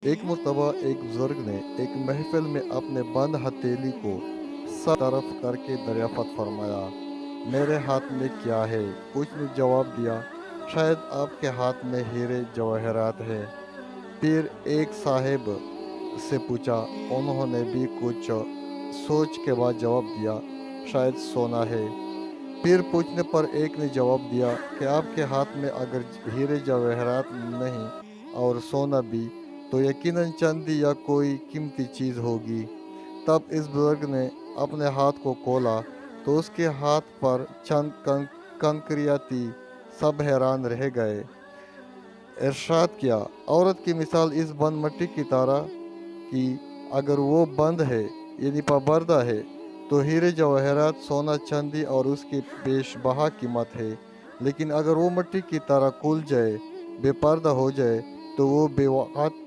एक मर्तबा एक बुजुर्ग ने एक महफिल में अपने बंद हथेली को सब तरफ करके दरियाफत फरमाया, मेरे हाथ में क्या है? कुछ ने जवाब दिया, शायद आपके हाथ में हीरे जवाहरात है। फिर एक साहिब से पूछा, उन्होंने भी कुछ सोच के बाद जवाब दिया, शायद सोना है। फिर पूछने पर एक ने जवाब दिया कि आपके हाथ में अगर हीरे जवाहरात नहीं और सोना भी, तो यकीनन चांदी या कोई कीमती चीज़ होगी। तब इस बुजुर्ग ने अपने हाथ को खोला तो उसके हाथ पर चंद कंकरियाँ थी। सब हैरान रह गए। इरशाद किया, औरत की मिसाल इस बंद मिट्टी की तरह कि अगर वो बंद है यानी पाबर्दा है, तो हीरे जवाहरात सोना चांदी और उसकी बेशबहा कीमत है। लेकिन अगर वो मिट्टी की तरह खुल जाए, बेपर्दा हो जाए, तो वो बेवक़्त